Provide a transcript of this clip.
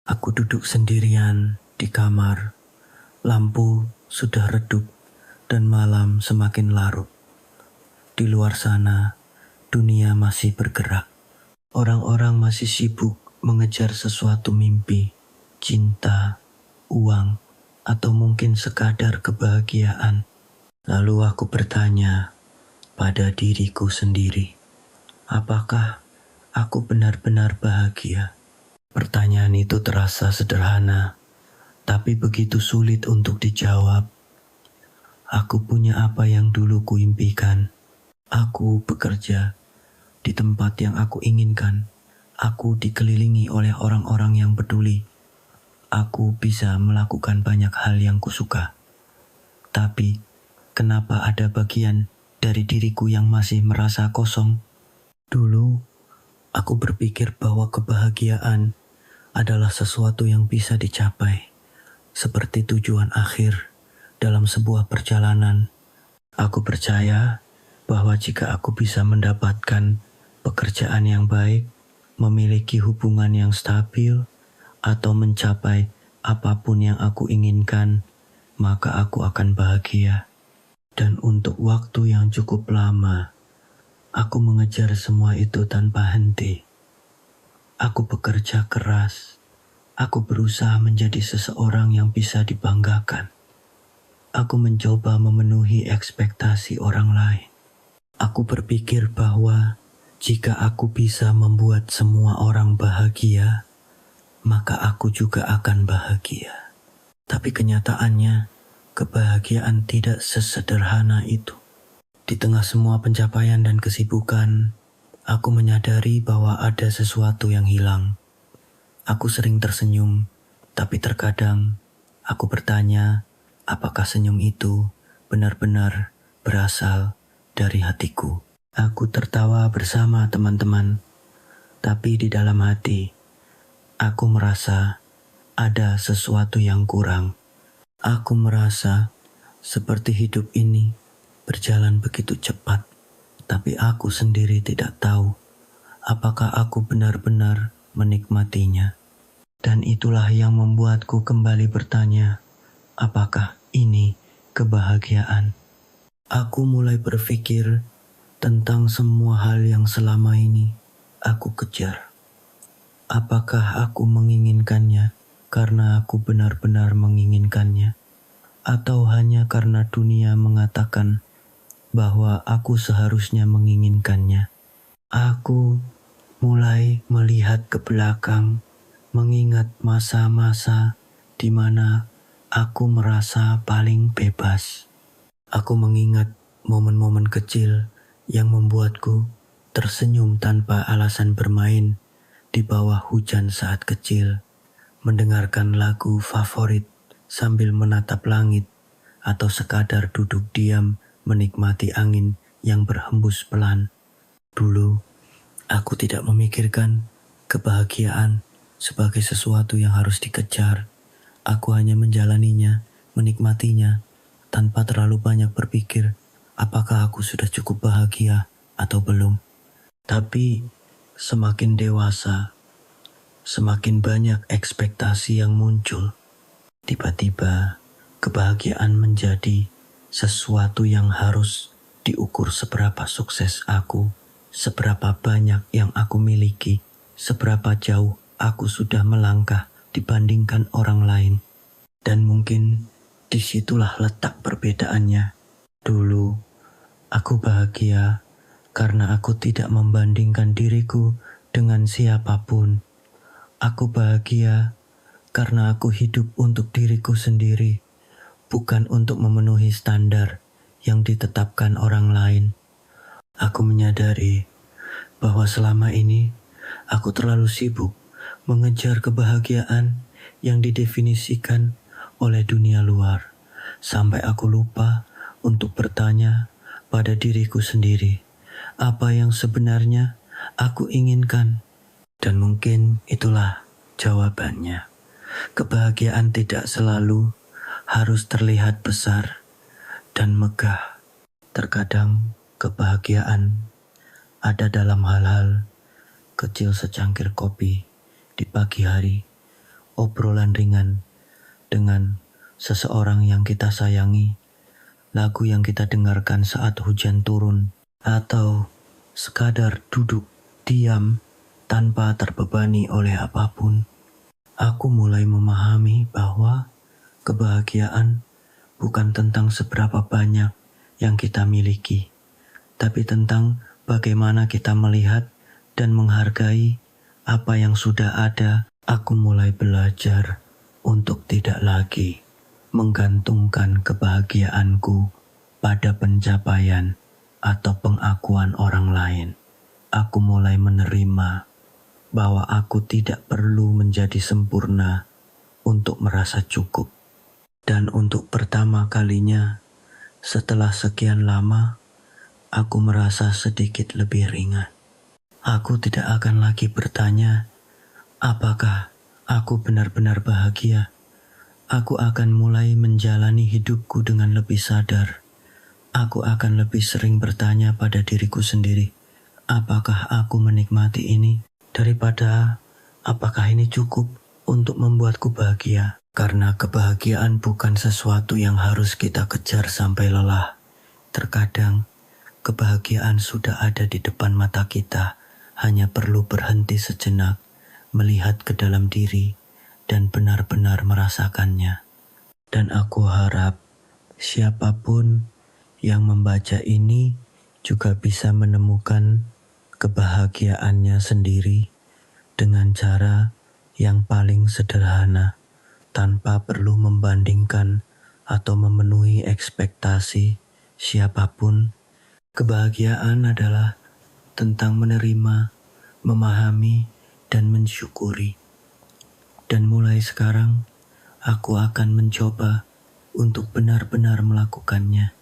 Aku duduk sendirian di kamar. Lampu sudah redup dan malam semakin larut. Di luar sana, dunia masih bergerak. Orang-orang masih sibuk mengejar sesuatu mimpi, cinta, uang, atau mungkin sekadar kebahagiaan. Lalu aku bertanya pada diriku sendiri, apakah aku benar-benar bahagia? Pertanyaan itu terasa sederhana, tapi begitu sulit untuk dijawab. Aku punya apa yang dulu kuimpikan. Aku bekerja di tempat yang aku inginkan. Aku dikelilingi oleh orang-orang yang peduli. Aku bisa melakukan banyak hal yang kusuka. Tapi, kenapa ada bagian dari diriku yang masih merasa kosong? Dulu, aku berpikir bahwa kebahagiaan adalah sesuatu yang bisa dicapai, seperti tujuan akhir dalam sebuah perjalanan. Aku percaya bahwa jika aku bisa mendapatkan pekerjaan yang baik, memiliki hubungan yang stabil, atau mencapai apapun yang aku inginkan, maka aku akan bahagia. Dan untuk waktu yang cukup lama, aku mengejar semua itu tanpa henti. Aku bekerja keras. Aku berusaha menjadi seseorang yang bisa dibanggakan. Aku mencoba memenuhi ekspektasi orang lain. Aku berpikir bahwa jika aku bisa membuat semua orang bahagia, maka aku juga akan bahagia. Tapi kenyataannya, kebahagiaan tidak sesederhana itu. Di tengah semua pencapaian dan kesibukan, aku menyadari bahwa ada sesuatu yang hilang. Aku sering tersenyum, tapi terkadang aku bertanya, apakah senyum itu benar-benar berasal dari hatiku? Aku tertawa bersama teman-teman, tapi di dalam hati, aku merasa ada sesuatu yang kurang. Aku merasa seperti hidup ini berjalan begitu cepat, tapi aku sendiri tidak tahu apakah aku benar-benar menikmatinya. Dan itulah yang membuatku kembali bertanya, apakah ini kebahagiaan? Aku mulai berpikir tentang semua hal yang selama ini aku kejar. Apakah aku menginginkannya karena aku benar-benar menginginkannya, atau hanya karena dunia mengatakan bahwa aku seharusnya menginginkannya? Aku mulai melihat ke belakang, mengingat masa-masa di mana aku merasa paling bebas. Aku mengingat momen-momen kecil yang membuatku tersenyum tanpa alasan, bermain di bawah hujan saat kecil, mendengarkan lagu favorit sambil menatap langit, atau sekadar duduk diam menikmati angin yang berhembus pelan. Dulu, aku tidak memikirkan kebahagiaan sebagai sesuatu yang harus dikejar. Aku hanya menjalaninya, menikmatinya, tanpa terlalu banyak berpikir apakah aku sudah cukup bahagia atau belum. Tapi semakin dewasa, semakin banyak ekspektasi yang muncul. Tiba-tiba, kebahagiaan menjadi sesuatu yang harus diukur seberapa sukses aku, seberapa banyak yang aku miliki, seberapa jauh aku sudah melangkah dibandingkan orang lain. Dan mungkin disitulah letak perbedaannya. Dulu, aku bahagia karena aku tidak membandingkan diriku dengan siapapun. Aku bahagia karena aku hidup untuk diriku sendiri, bukan untuk memenuhi standar yang ditetapkan orang lain. Aku menyadari bahwa selama ini aku terlalu sibuk mengejar kebahagiaan yang didefinisikan oleh dunia luar, sampai aku lupa untuk bertanya pada diriku sendiri, apa yang sebenarnya aku inginkan. Dan mungkin itulah jawabannya. Kebahagiaan tidak selalu harus terlihat besar dan megah. Terkadang kebahagiaan ada dalam hal-hal kecil, secangkir kopi di pagi hari, obrolan ringan dengan seseorang yang kita sayangi, lagu yang kita dengarkan saat hujan turun, atau sekadar duduk diam tanpa terbebani oleh apapun, aku mulai memahami bahwa kebahagiaan bukan tentang seberapa banyak yang kita miliki, tapi tentang bagaimana kita melihat dan menghargai apa yang sudah ada. Aku mulai belajar untuk tidak lagi menggantungkan kebahagiaanku pada pencapaian atau pengakuan orang lain. Aku mulai menerima bahwa aku tidak perlu menjadi sempurna untuk merasa cukup. Dan untuk pertama kalinya setelah sekian lama, aku merasa sedikit lebih ringan. Aku tidak akan lagi bertanya, apakah aku benar-benar bahagia? Aku akan mulai menjalani hidupku dengan lebih sadar. Aku akan lebih sering bertanya pada diriku sendiri, apakah aku menikmati ini? Daripada apakah ini cukup untuk membuatku bahagia? Karena kebahagiaan bukan sesuatu yang harus kita kejar sampai lelah. Terkadang kebahagiaan sudah ada di depan mata kita, hanya perlu berhenti sejenak, melihat ke dalam diri, dan benar-benar merasakannya. Dan aku harap siapapun yang membaca ini juga bisa menemukan kebahagiaannya sendiri dengan cara yang paling sederhana, tanpa perlu membandingkan atau memenuhi ekspektasi siapapun. Kebahagiaan adalah tentang menerima, memahami, dan mensyukuri. Dan mulai sekarang, aku akan mencoba untuk benar-benar melakukannya.